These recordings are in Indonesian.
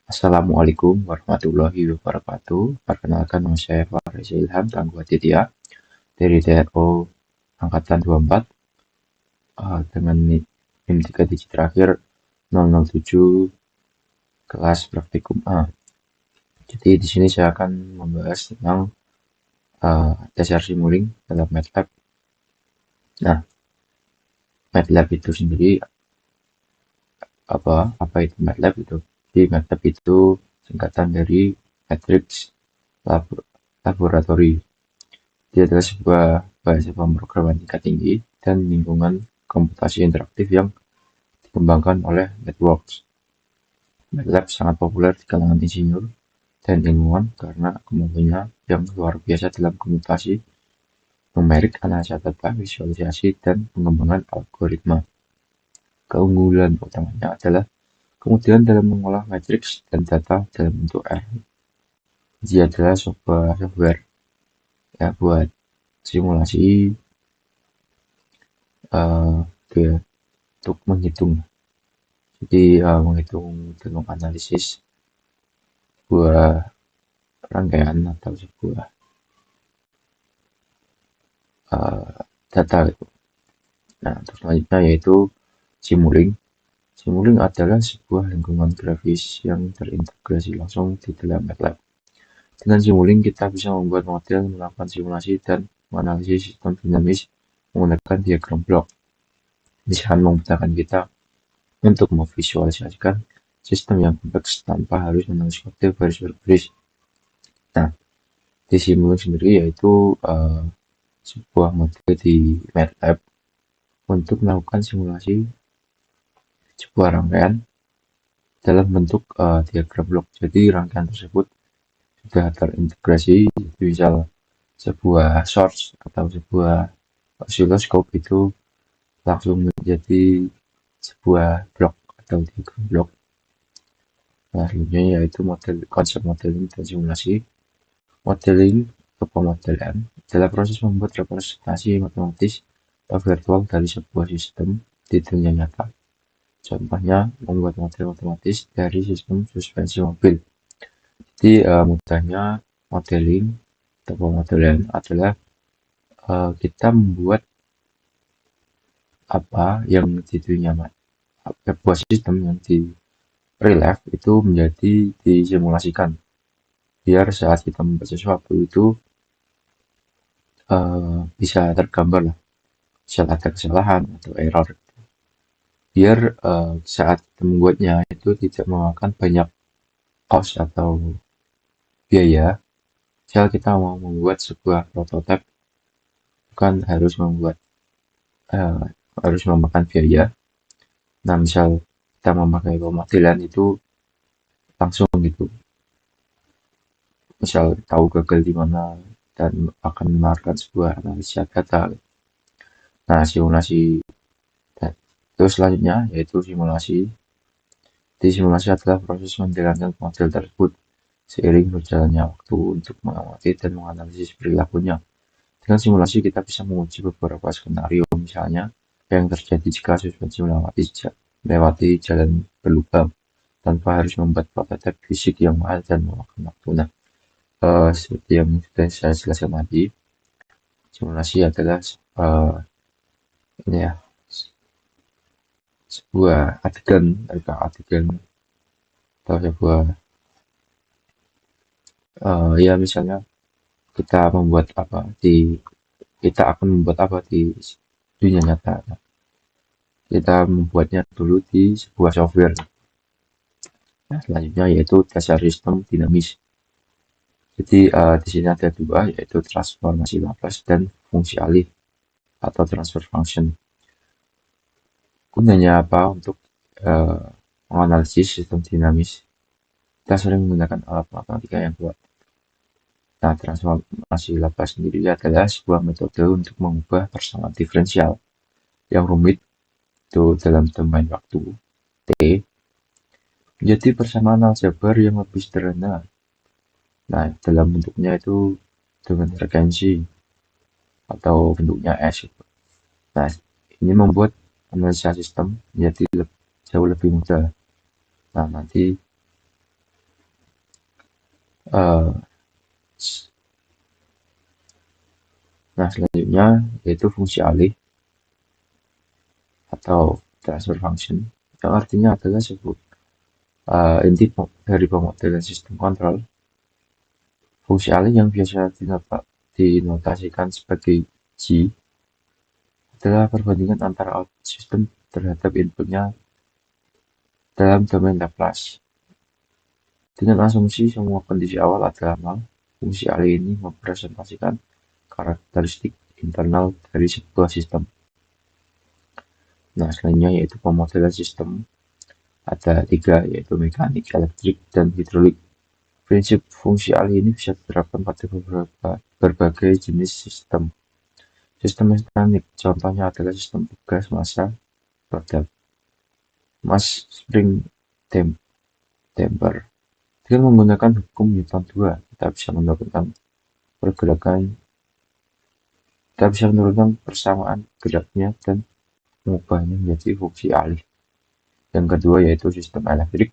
Assalamualaikum warahmatullahi wabarakatuh. Perkenalkan nama saya Faris Ilham Tangguh Aditya dari TRO Angkatan 24 dengan NIM 3 digit terakhir 007 kelas praktikum A. Jadi di sini saya akan membahas tentang dasar simulink dalam MATLAB. Nah, MATLAB itu sendiri apa itu MATLAB itu? Jadi MATLAB itu singkatan dari Matrix Laboratory. Dia adalah sebuah bahasa pemrograman tingkat tinggi dan lingkungan komputasi interaktif yang dikembangkan oleh Networks. MATLAB sangat populer di kalangan insinyur dan ilmuwan karena kemampuannya yang luar biasa dalam komputasi numerik, analisa data, visualisasi, dan pengembangan algoritma. Keunggulan utamanya adalah kemudian dalam mengolah matriks dan data dalam bentuk R. Dia adalah sebuah software ya buat simulasi untuk menghitung. Jadi menghitung dan menganalisis sebuah rangkaian atau sebuah data gitu. Nah, terus selanjutnya yaitu Simulink. Simulink adalah sebuah lingkungan grafis yang terintegrasi langsung di dalam MATLAB. Dengan Simulink kita bisa membuat model, melakukan simulasi, dan menganalisis sistem dinamis menggunakan diagram blok. Ini sangat memudahkan kita untuk memvisualisasikan sistem yang kompleks tanpa harus menulis kode baris per baris. Nah, di Simulink sendiri yaitu sebuah model di MATLAB untuk melakukan simulasi sebuah rangkaian dalam bentuk diagram blok. Jadi rangkaian tersebut sudah terintegrasi, misal sebuah source atau sebuah oscilloscope itu langsung menjadi sebuah blok atau diagram blok. Nah, selanjutnya yaitu konsep modeling dan simulasi. Modeling atau pemodelan adalah proses membuat representasi matematis atau virtual dari sebuah sistem di dunia nyata. Contohnya, membuat model matematis dari sistem suspensi mobil. Jadi, mudahnya modeling atau pemodelan adalah kita membuat apa yang di dunia sebuah sistem yang di real life itu menjadi disimulasikan biar saat kita membaca sesuatu itu bisa tergambar lah, bisa ada kesalahan atau error, biar saat kita membuatnya itu tidak memakan banyak cost atau biaya. Misal kita mau membuat sebuah prototipe, bukan harus memakan biaya. Nah, misal kita memakai pemodelan itu langsung gitu, misal tahu gagal di mana dan akan menawarkan sebuah analisa data. Nah, simulasi terus selanjutnya yaitu simulasi. Di simulasi adalah proses menjalankan model tersebut seiring berjalannya waktu untuk mengamati dan menganalisis perilakunya. Dengan simulasi kita bisa menguji beberapa skenario, misalnya yang terjadi jika suspensi melewati jalan berlubang tanpa harus membuat prototipe fisik yang mahal dan memakan waktu. Nah, seperti yang sudah saya jelaskan tadi, simulasi adalah ini ya, sebuah adegan atau sebuah ya misalnya kita akan membuat apa di dunia nyata. Kita membuatnya dulu di sebuah software. Nah, selanjutnya yaitu dasar sistem dinamis. Jadi di sini ada dua, yaitu transformasi Laplace dan fungsi alih atau transfer function. Gunanya apa? Untuk menganalisis sistem dinamis. Kita sering menggunakan alat matematika yang kuat. Nah, transformasi Laplace sendiri adalah sebuah metode untuk mengubah persamaan diferensial yang rumit itu dalam domain waktu T menjadi persamaan aljabar yang lebih sederhana. Nah, dalam bentuknya itu dengan regensi atau bentuknya S. Nah, ini membuat analisa sistem menjadi jauh lebih mudah. Nah, nanti Eh, nah, selanjutnya yaitu fungsi alih atau transfer function, yang artinya adalah sebuah inti dari pemodelan sistem kontrol. Fungsi alih yang biasa dinotasikan sebagai G adalah perbandingan antara output sistem terhadap inputnya dalam domain Laplace. Dengan asumsi semua kondisi awal adalah nol, fungsi alih ini merepresentasikan karakteristik internal dari sebuah sistem. Nah, selanjutnya yaitu pemodelan sistem. Ada tiga, yaitu mekanik, elektrik, dan hidrolik. Prinsip fungsi alih ini bisa diterapkan pada berbagai jenis sistem. Sistem mekanik, contohnya adalah sistem gas massa roda, mass spring damper. Dengan menggunakan hukum Newton 2, pergerakan kita bisa menurunkan persamaan geraknya dan mengubahnya menjadi fungsi alih. Yang kedua yaitu sistem elektrik.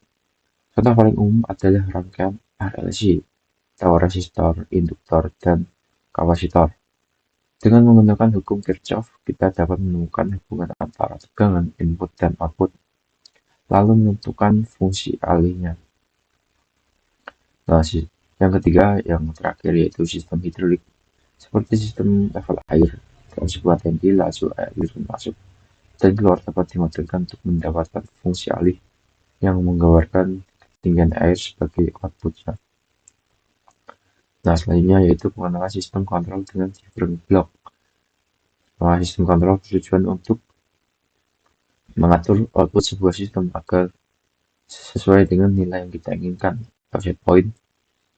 Contoh paling umum adalah rangkaian RLC atau resistor, induktor, dan kapasitor. Dengan menggunakan hukum Kirchhoff, kita dapat menemukan hubungan antara tegangan input dan output, lalu menentukan fungsi alihnya. Nah, yang ketiga, yang terakhir yaitu sistem hidrolik. Seperti sistem level air, dalam sebuah tangki lalu air masuk dan keluar dapat dimodelkan untuk mendapatkan fungsi alih yang menggambarkan ketinggian air sebagai outputnya. Nah, selanjutnya yaitu pengenalan sistem kontrol dengan different block. Nah, sistem kontrol bertujuan untuk mengatur output sebuah sistem agar sesuai dengan nilai yang kita inginkan atau set point.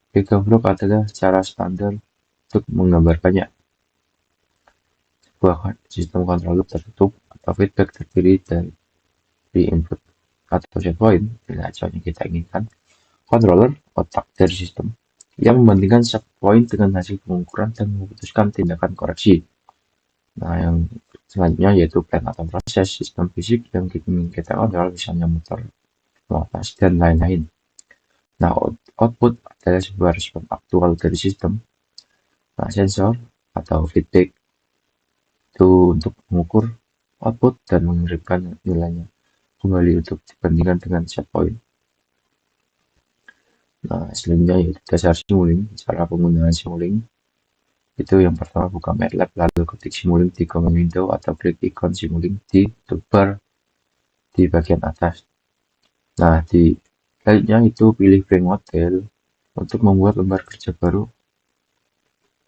Breakdown block adalah cara standar untuk menggambarkannya. Sebuah sistem kontrol loop tertutup atau feedback terdiri dari input atau set point nilai acuan yang kita inginkan, controller otak dari sistem yang membandingkan set point dengan hasil pengukuran dan memutuskan tindakan koreksi. Nah, yang selanjutnya yaitu plan atau proses sistem fisik yang ingin kita kontrol, misalnya motor, atas, dan lain-lain. Nah, output adalah sebuah respon aktual dari sistem. Nah, sensor atau feedback itu untuk mengukur output dan mengirimkan nilainya kembali untuk dibandingkan dengan set point. Nah, selanjutnya yaitu dasar Simulink. Cara penggunaan Simulink itu yang pertama buka MATLAB, lalu ketik Simulink di command window atau klik ikon Simulink di toolbar di bagian atas. Nah, di selanjutnya itu pilih blank model untuk membuat lembar kerja baru.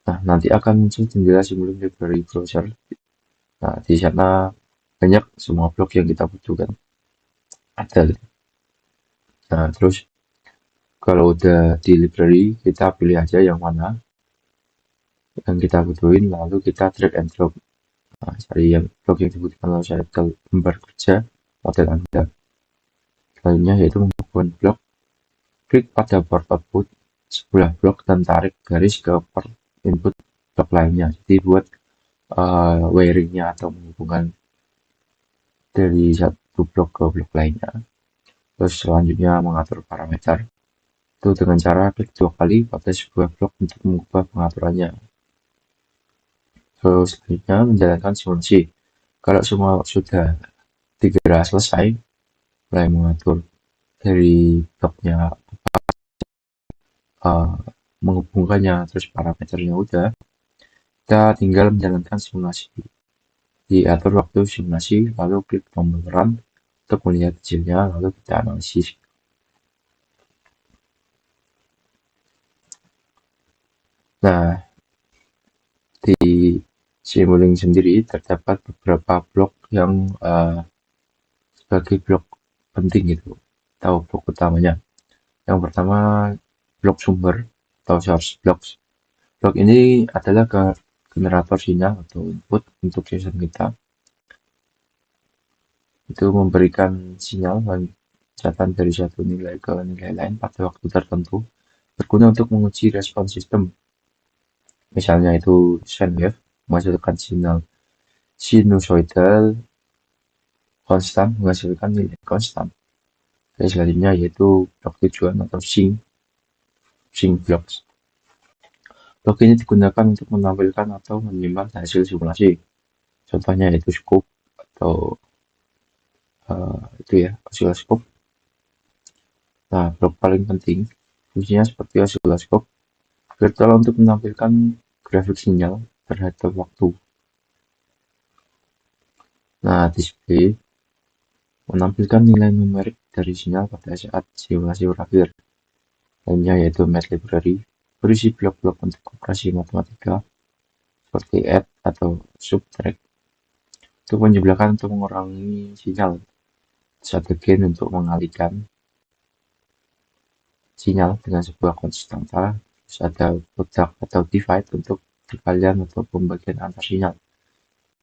Nah, nanti akan muncul jendela Simulink Library Browser. Nah, di sana banyak semua blok yang kita butuhkan ada. Nah, terus kalau udah di library, kita pilih aja yang mana yang kita butuhin, lalu kita drag and drop. Nah, cari yang blok yang dibutuhkan, lalu cari ke lembar kerja model Anda. Selanjutnya yaitu membuat blok. Klik pada port output sebelah blok dan tarik garis ke port input blok lainnya. Jadi buat wiringnya atau menghubungkan dari satu blok ke blok lainnya. Terus selanjutnya mengatur parameter. Itu dengan cara klik 2 kali pada sebuah blok untuk mengubah pengaturannya. Terus selanjutnya menjalankan simulasi. Kalau semua sudah dikira selesai, mulai mengatur dari bloknya, menghubungkannya, terus parameternya udah, kita tinggal menjalankan simulasi. Diatur waktu simulasi, lalu klik tombol run untuk melihat hasilnya, lalu kita analisis. Nah, di Simulink sendiri terdapat beberapa blok yang sebagai blok penting gitu, atau blok utamanya. Yang pertama blok sumber atau source blocks. Blok ini adalah generator sinyal atau input untuk sistem kita. Itu memberikan sinyal loncatan dari satu nilai ke nilai lain pada waktu tertentu, berguna untuk menguji respon sistem. Misalnya itu sine wave menghasilkan sinyal sinusoidal konstan menghasilkan nilai konstan. Dan selanjutnya yaitu blok tujuan atau sink. sync blocks. Blok ini digunakan untuk menampilkan atau menyimpan hasil simulasi. Contohnya yaitu scope atau itu ya, osiloskop. Nah, blok paling penting fungsinya seperti osiloskop, virtual untuk menampilkan grafik sinyal terhadap waktu. Nah, display menampilkan nilai numerik dari sinyal pada saat simulasi berakhir. Lainnya yaitu math library, berisi blok-blok untuk operasi matematika seperti add atau subtract untuk menjumlahkan atau mengurangi sinyal. Satu gain untuk mengalihkan sinyal dengan sebuah konstanta, terus ada product atau divide untuk perkalian atau pembagian antar sinyal.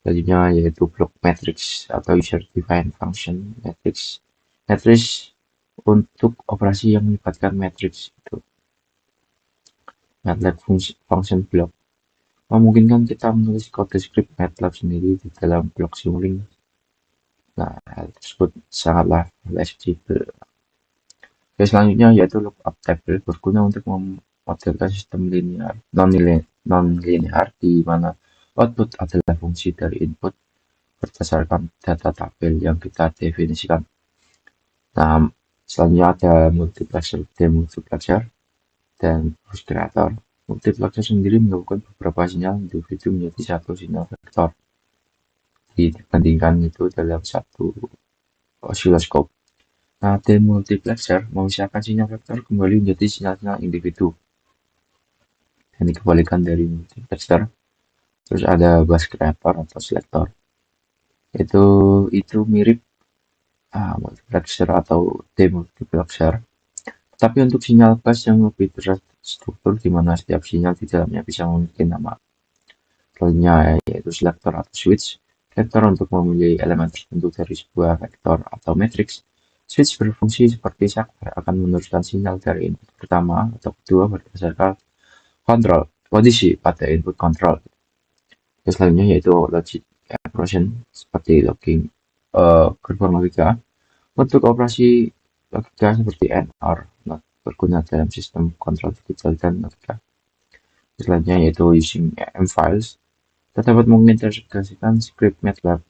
Selanjutnya yaitu block matrix atau user defined function matrix. Matrix untuk operasi yang melibatkan matrix itu. MATLAB function block memungkinkan kita menulis kode script MATLAB sendiri di dalam blok Simulink. Nah, hal tersebut sangatlah fleksibel. Oke, selanjutnya yaitu lookup table berguna untuk memodelkan sistem linear non-linear di mana output adalah fungsi dari input berdasarkan data tabel yang kita definisikan. Nah, selanjutnya ada multiplexer, demultiplexer, dan boost creator. Multiplexer sendiri menggabungkan beberapa sinyal individu menjadi satu sinyal vektor. Dibandingkan itu dalam satu osiloskop. Nah, demultiplexer memisahkan sinyal vektor kembali menjadi sinyal-sinyal individu. Dan dikembalikan dari multiplexer. Terus ada bus creator atau selector. Itu mirip multiplexer atau demultiplexer. Tapi untuk sinyal bus yang lebih terstruktur di mana setiap sinyal di dalamnya bisa memiliki nama. Selanjutnya yaitu selector atau switch. Vektor untuk memilih elemen tertentu dari sebuah vektor atau matriks. Switch berfungsi seperti saklar akan meneruskan sinyal dari input pertama atau kedua berdasarkan kontrol posisi pada input kontrol. Selanjutnya yaitu logic expression seperti logging gerbang logika. Untuk operasi logika seperti AND OR not berguna dalam sistem kontrol digital dan logika. Selanjutnya yaitu using M-files. Kita dapat mengintegrasikan script MATLAB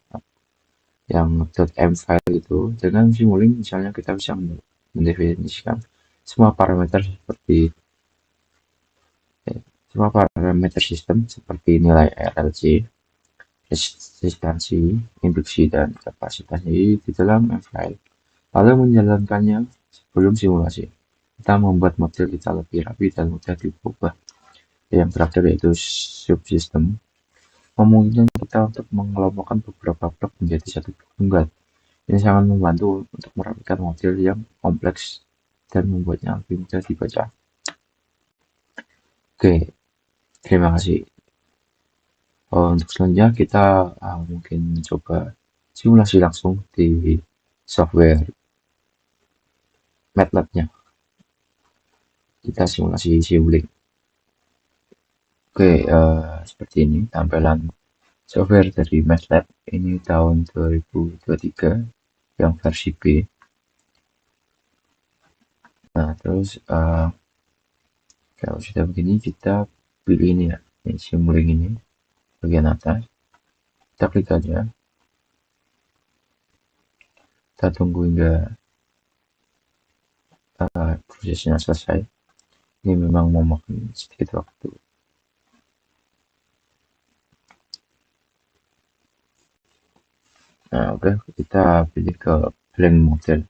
yang .m file itu dengan Simulink. Misalnya kita bisa mendefinisikan semua parameter sistem seperti nilai RLC, resistansi, induksi, dan kapasitas di dalam M-file, lalu menjalankannya sebelum simulasi. Kita membuat model kita lebih rapi dan mudah diubah. Yang terakhir yaitu subsystem, memungkinkan kita untuk mengelompokkan beberapa blok menjadi satu blok tunggal. Ini sangat membantu untuk merapikan model yang kompleks dan membuatnya lebih mudah dibaca. Oke, terima kasih. Untuk selanjutnya kita mungkin mencoba simulasi langsung di software MATLAB-nya. Kita simulasi Simulink. Oke, seperti ini tampilan software dari MATLAB ini tahun 2023 yang versi B. Nah, terus kalau sudah begini kita pilih ini ya, ini Simulink ini bagian atas. Kita klik aja. Kita tunggu hingga prosesnya selesai. Ini memang memakan sedikit waktu. Nah, oke, kita pilih ke blank model.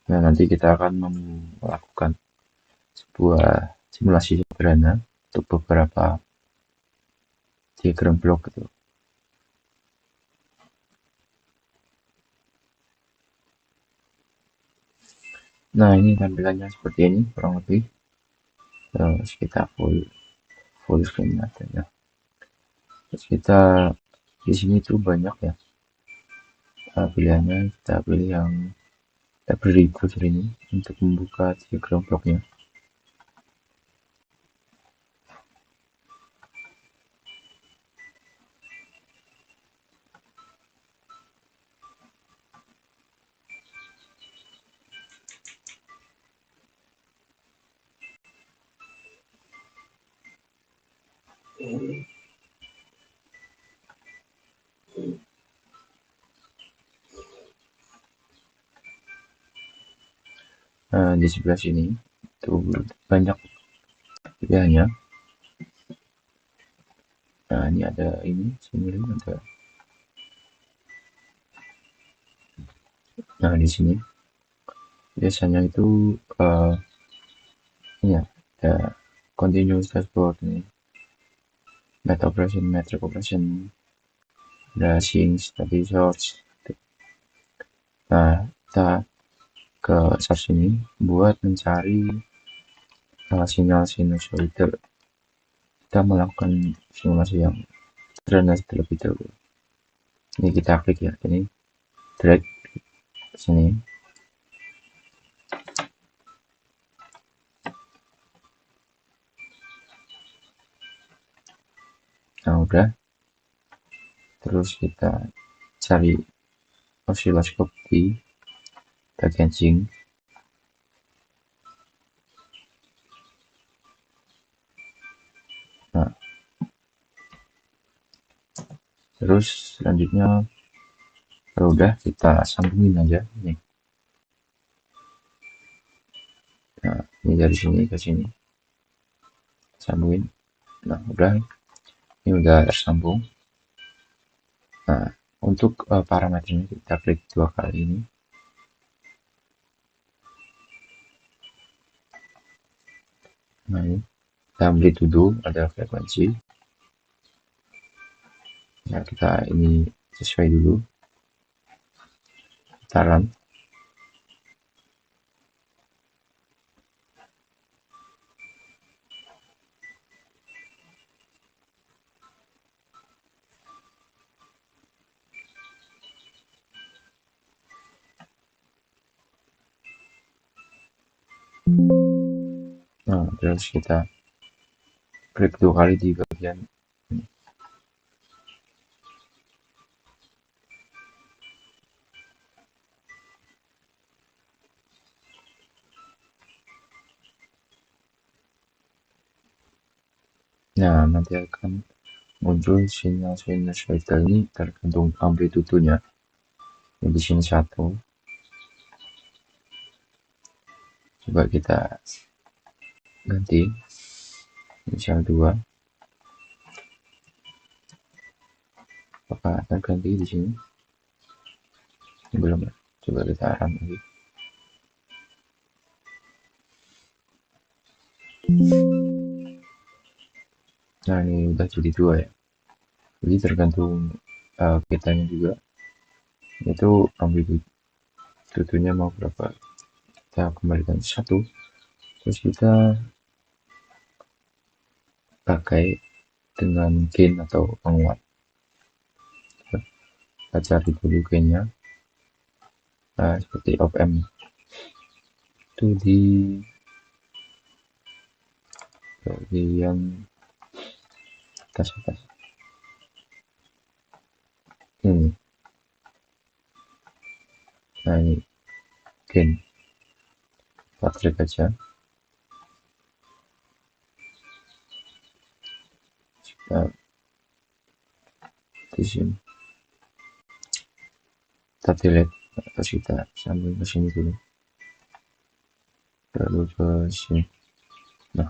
Nah, nanti kita akan melakukan sebuah simulasi sederhana untuk beberapa diagram blok itu. Nah, ini tampilannya seperti ini kurang lebih. Terus kita full screen aja ya. Terus kita di sini tuh banyak ya pilihannya. Kita pilih yang library browser ini untuk membuka diagram bloknya. Nah, di sebelah sini itu banyak pilihannya. Nah, ini ada ini simulink ada. Nah, di sini biasanya itu ini ya, ada continuous dashboard nih, metric operation, ada sinks, tadi source. Nah, kita ke source ini buat mencari sinyal sinusoidal. Kita melakukan simulasi yang sederhana terlebih dahulu. Ini kita klik ya, ini drag sini. Nah, udah. Terus kita cari osiloskop di bagian sync. Nah, terus selanjutnya kalau udah kita sambungin aja nih. Nah, ini dari sini ke sini sambungin. Nah, udah, ini udah tersambung. Nah, untuk parameternya kita klik 2 kali ini. Nah, ini kita amplitude ada frekuensi. Nah, kita ini sesuai dulu. Kita run. Nah, terus kita klik 2 kali di bagian ini. Nah, nanti akan muncul sinyal sinusoidal ini tergantung amplitudenya. Ini di sini 1. Coba kita ganti misal 2. Apakah akan ganti di sini? Belum ya. Coba kita run lagi. Nah, ini udah jadi 2 ya. Jadi tergantung kitanya juga. Itu amplitudenya mau berapa. Kita kembalikan 1. Terus kita pakai dengan gain atau penguat. Kita cari dulu gainnya. Nah, seperti op amp itu di bagian atas ini. Nah, ini gain. Kita klik aja. Kita di sini kita delete, terus kita sambung ke sini dulu, lalu ke sini. Nah,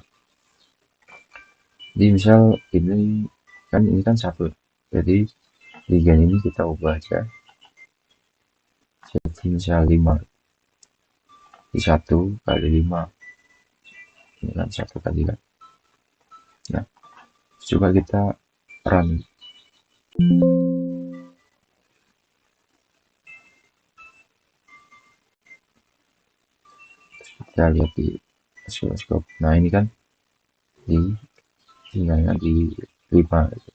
di misal ini kan 1, jadi di gain ini kita ubah aja jadi misal 5. Di 1 kali 5 ini kan 1 kali kan. Nah, coba kita run. Kita lihat di osiloskop. Nah, ini kan di sinyalnya di 5 gitu.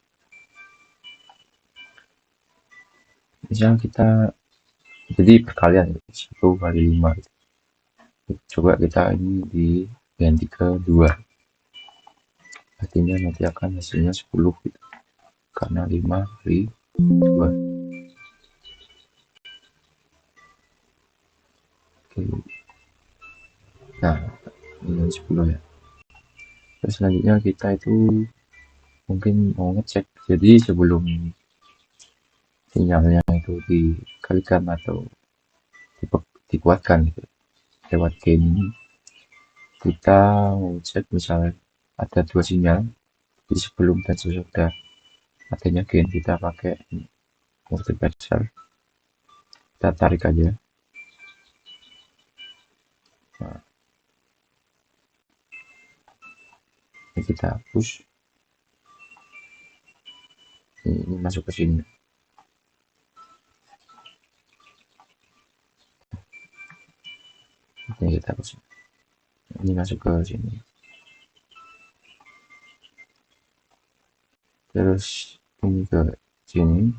Misal kita jadi perkalian 1 kali 5 gitu. Coba kita ini diganti ke 2, artinya nanti akan hasilnya 10 gitu, karena 5 kali 2. Oke. Nah, ini 10 ya. Terus selanjutnya kita itu mungkin mau ngecek. Jadi sebelum sinyalnya itu dikalikan atau dikuatkan gitu, lewat game ini, kita mau cek misalnya ada dua sinyal, jadi sebelum dan sesudah adanya game kita pakai multiplexer, kita tarik aja. Nah, ini kita push, ini masuk ke sini, ini kita push, ini masuk ke sini, terus ini ke sini,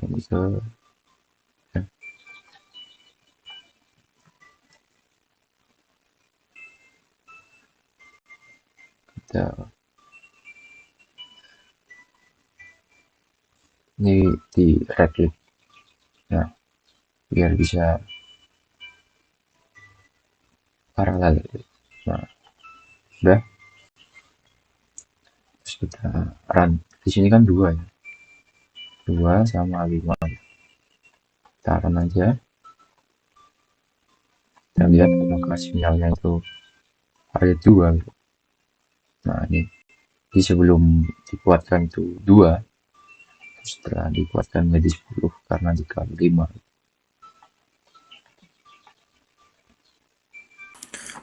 ini ke kita, ini di right click. Nah, biar bisa paralel. Nah, udah, terus kita run. Di sini kan dua ya, 2 sama 5. Kita run aja. Kita lihat apakah sinyalnya itu ada 2. Nah, ini. Jadi sebelum dikuatkan itu 2, setelah dikuatkan menjadi 10 karena dikali 5.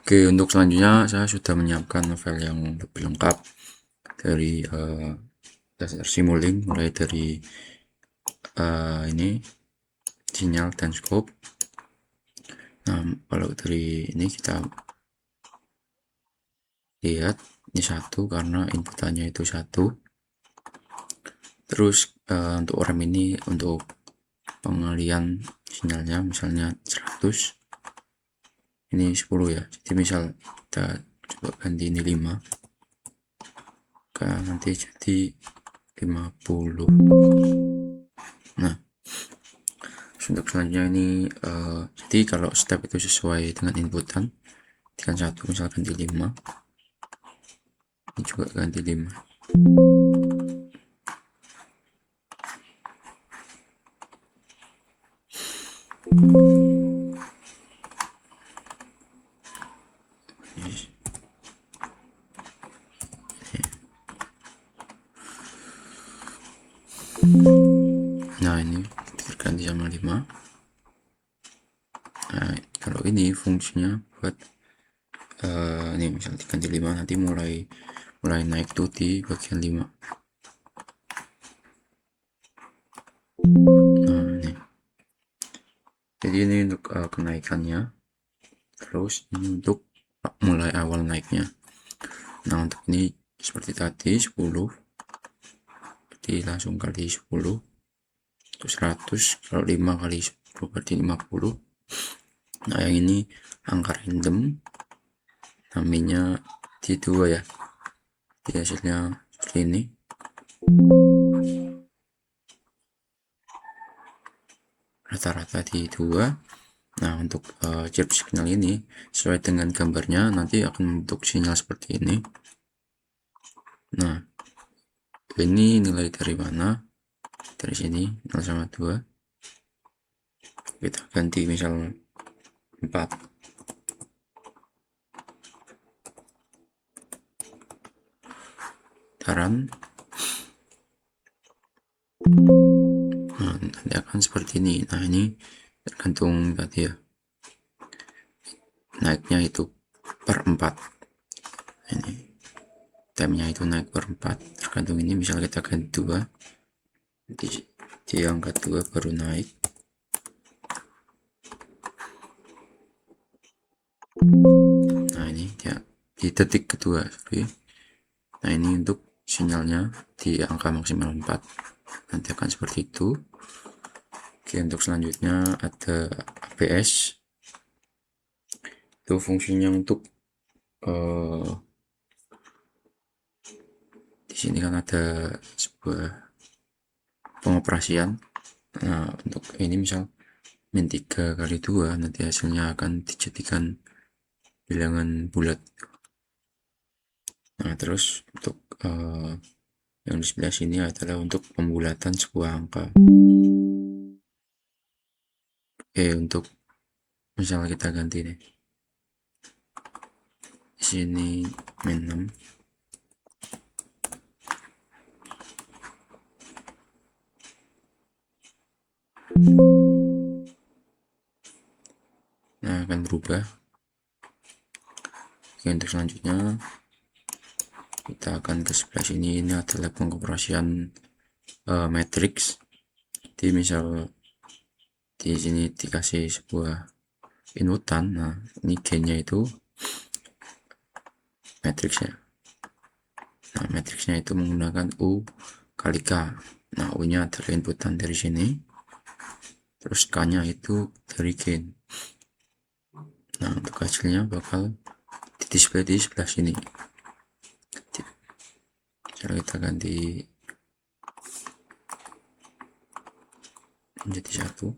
Oke, untuk selanjutnya saya sudah menyiapkan file yang lebih lengkap dari dasar Simulink, mulai dari ini sinyal dan scope. Nah, kalau dari ini kita lihat ini 1 karena inputannya itu 1. Terus untuk rem ini untuk pengalian sinyalnya misalnya 100, ini 10 ya. Jadi misal kita coba ganti ini 5, nanti jadi 50. Nah, untuk selanjutnya ini jadi kalau step itu sesuai dengan inputan, tekan 1 misal ganti 5, ini juga ganti 5. Nah, ini terganti sama 5. Nah, kalau ini fungsinya buat ini misal diganti 5, nanti mulai naik tuh di bagian 5. Nah, ini jadi ini untuk kenaikannya, terus ini untuk mulai awal naiknya. Nah, untuk ini seperti tadi 10, jadi langsung kali 10 itu 100. Kalau 5 kali 10 berarti 50. Nah, yang ini angka random, namanya di 2 ya, jadi hasilnya seperti ini. Rata-rata di 2. Nah, untuk chip signal ini sesuai dengan gambarnya nanti akan membentuk sinyal seperti ini. Nah, ini nilai dari mana? Dari sini 0 sama 2. Kita ganti misal 4. Taran. Nah, nanti akan seperti ini. Nah, ini tergantung tadi ya, naiknya itu per 4. Ini time-nya itu naik per 4, tergantung ini. Misal kita ganti 2, di angka 2 baru naik. Nah, ini ya di detik kedua, sorry. Nah, ini untuk sinyalnya di angka maksimal 4, nanti akan seperti itu. Oke, untuk selanjutnya ada ABS. Itu fungsinya untuk di sini kan ada sebuah pengoperasian. Nah, untuk ini misal min 3 kali 2, nanti hasilnya akan dijadikan bilangan bulat. Nah, terus untuk yang di sebelah sini adalah untuk pembulatan sebuah angka. Untuk misalnya kita ganti nih. Di sini min 6. Nah, akan berubah. Oke, untuk selanjutnya kita akan ke sebelah sini. Ini adalah pengoperasian matrix. Jadi misal di sini dikasih sebuah inputan. Nah, ini gennya itu matrixnya. Nah, matrixnya itu menggunakan U kali K. Nah, U-nya adalah inputan dari sini. Terus K-nya itu dari gain. Nah, untuk hasilnya bakal di display di sebelah sini. Cara kita ganti menjadi 1.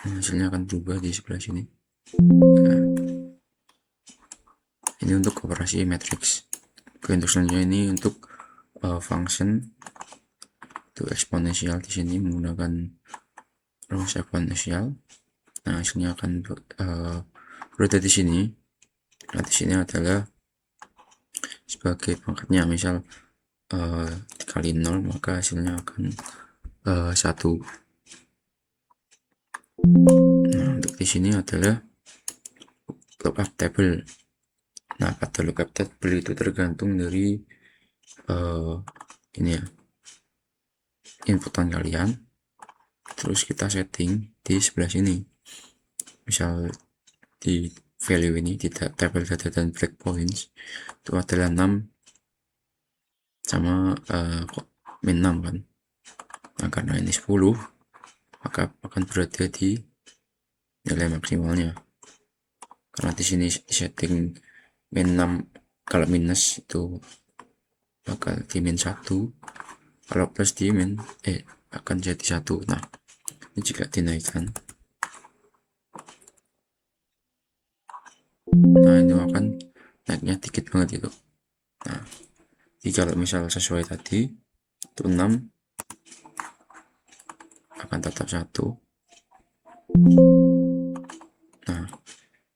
Nah, hasilnya akan berubah di sebelah sini. Nah, ini untuk operasi matrix. Untuk selanjutnya ini untuk function itu eksponensial. Di sini menggunakan rumus eksponensial. Nah, hasilnya akan berada di sini. Nah, di sini adalah sebagai pangkatnya, misal dikali 0, maka hasilnya akan 1. Nah, untuk di sini adalah lookup table. Nah, pada lookup table itu tergantung dari ini ya, inputan kalian. Terus kita setting di sebelah sini. Misal di value ini di table data dan breakpoints itu adalah 6 sama min 6 kan. Nah, karena ini 10, maka akan berada di nilai maksimalnya. Karena di sini setting min 6, kalau minus itu bakal di min 1, kalau plus di min akan jadi 1. Nah, ini juga dinaikkan. Nah, ini akan naiknya dikit banget itu. Nah, jadi kalau misal sesuai tadi itu 6 akan tetap 1. Nah,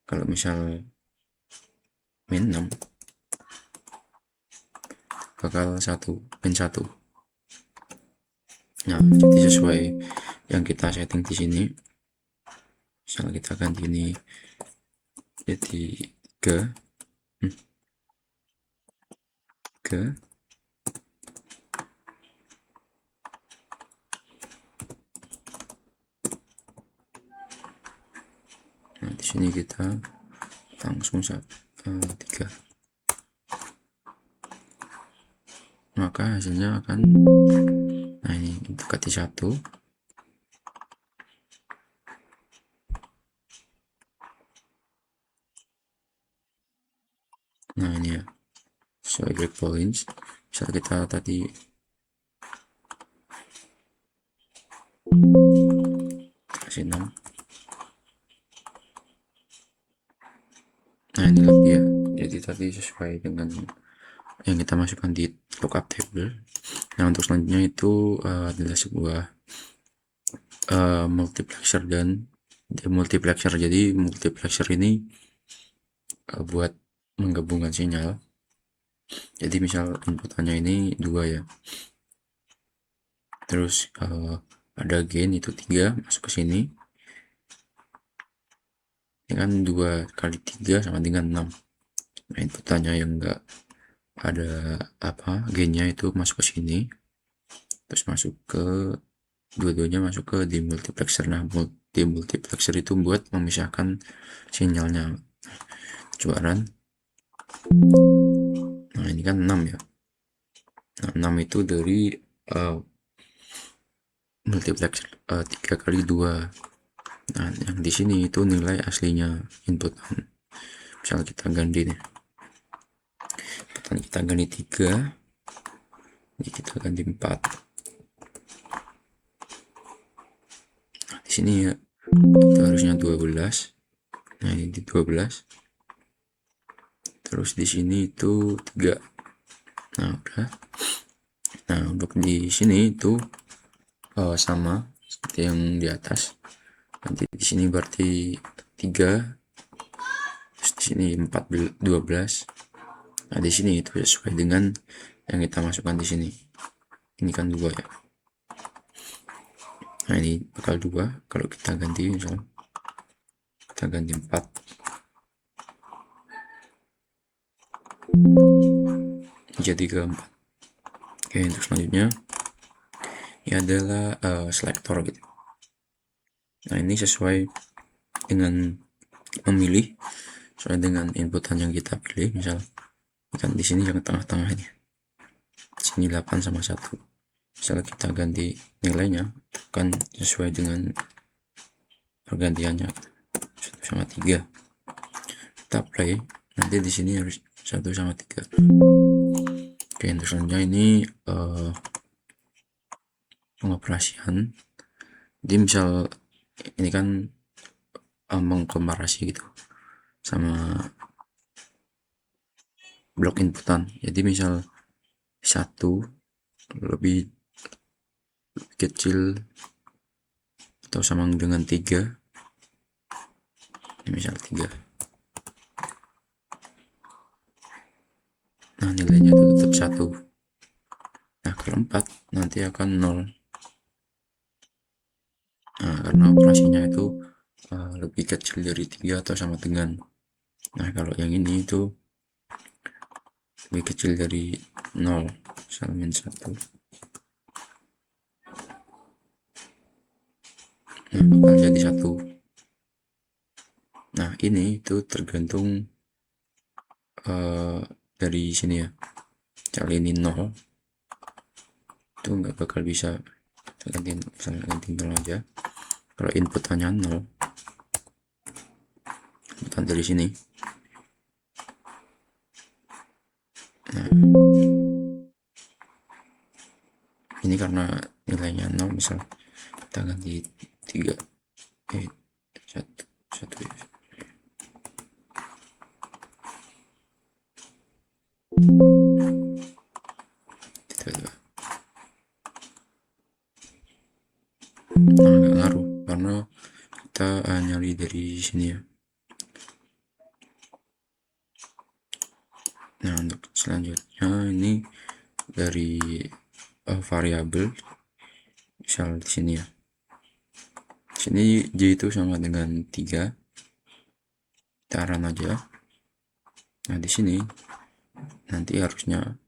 kalau misal min 6 bakal min 1. Nah, jadi sesuai yang kita setting di sini. Misal kita ganti ini jadi 3. Nah, di sini kita langsung 3. Maka hasilnya akan, nah ini buka di 1. Nah, ini ya, sesuai breakpoints. Misal kita tadi kasih 6. Nah, ini lebih ya. Jadi tadi sesuai dengan yang kita masukkan di lookup table. Nah, untuk selanjutnya itu adalah sebuah multiplexer dan demultiplexer. Jadi multiplexer ini buat menggabungkan sinyal. Jadi misal inputannya ini 2 ya. Terus ada gain itu 3 masuk ke sini. Ini kan 2 kali 3 sama dengan 6. Nah, inputannya yang enggak ada gainnya itu masuk ke sini. Terus masuk ke dua-duanya masuk ke demultiplexer. Nah, demultiplexer itu buat memisahkan sinyalnya. Coba run. Nah, ini kan 6 ya. Nah, 6 itu dari multiplexer 3 kali 2. Nah, yang di sini itu nilai aslinya input. Misal kita ganti nih. Kita ganti 3. Ini kita ganti 4. Nah, di sini ya itu harusnya 12. Nah, ini di 12. Terus di sini itu 3. Nah, udah. Nah, untuk di sini itu sama seperti yang di atas. Nanti di sini berarti 3, terus di sini 12. Nah, di sini itu sesuai dengan yang kita masukkan di sini. Ini kan 2 ya. Nah, ini bakal 2. Kalau kita ganti, misalnya kita ganti 4. Jadi ke 4. Oke, untuk selanjutnya ini adalah selektor gitu. Nah, ini sesuai dengan memilih, sesuai dengan inputan yang kita pilih. Misal kan di sini yang tengah-tengah ini. Di sini 8 sama 1. Misalnya kita ganti nilainya kan sesuai dengan pergantiannya, 1 sama 3. Kita play, nanti di sini harus 1 sama 3. Oke, untuk selanjutnya ini pengoperasian. Jadi misal ini kan mengkomparasi gitu sama blok inputan. Jadi misal 1 lebih kecil atau sama dengan 3. Ini misal 3. Nah, nilainya itu tetap 1. Nah, kalau 4 nanti akan 0. Nah, karena operasinya itu lebih kecil dari 3 atau sama dengan. Nah, kalau yang ini itu lebih kecil dari 0, misal -1. Nah, bakal jadi 1. Nah, ini itu tergantung dari sini ya. Kalau ini 0 itu nggak bakal bisa ganti, misalnya ganti 0 aja. Kalau inputannya 0, inputan dari sini. Nah, ini karena nilainya 0, misal kita ganti 3, 1 ya. Nah, nggak ngaruh karena kita nyari dari sini ya. Nah, untuk selanjutnya ini dari variabel, misal di sini ya. Di sini J itu sama dengan 3. Kita run aja. Nah, di sini nanti harusnya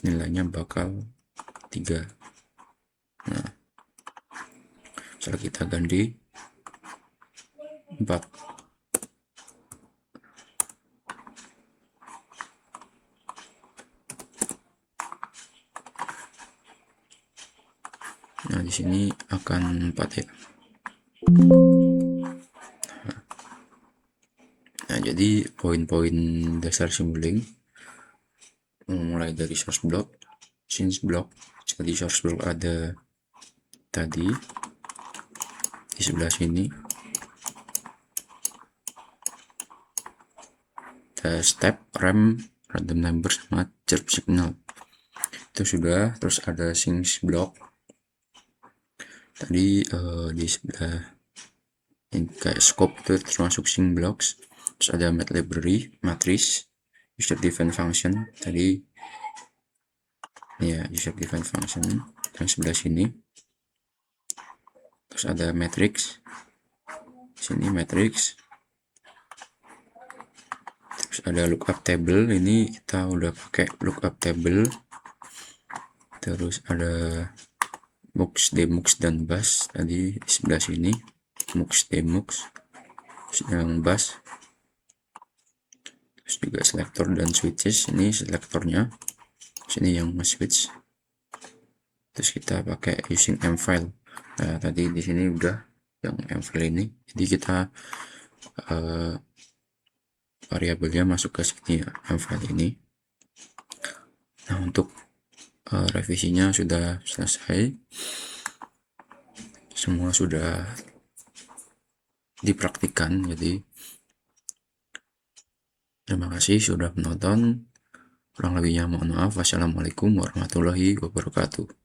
nilainya bakal 3. Nah, misalnya kita ganti 4. Nah, di sini akan 4 ya. Nah, jadi poin-poin dasar Simulink mulai dari source block, since block. Jadi source block ada tadi di sebelah sini, ada step, rem, random number, sama chirp signal. Itu sudah. Terus ada since block tadi di sebelah ini kayak scope itu termasuk sync blocks. Terus ada mat library, matrix, user defined function tadi ya, user defined function yang sebelah sini. Terus ada matrix, sini matrix. Terus ada lookup table, ini kita udah pakai lookup table. Terus ada mux, demux, dan bus tadi di sebelah sini, mux, demux, yang bus. Terus juga selector dan switches, ini selektornya, sini yang switch. Terus kita pakai using m file. Nah, tadi di sini udah yang m file ini, jadi kita variabelnya masuk ke sini ya, m file ini. Nah, untuk revisinya sudah selesai, semua sudah dipraktikkan. Jadi Terima kasih sudah menonton. Kurang lebihnya mohon maaf. Wassalamualaikum warahmatullahi wabarakatuh.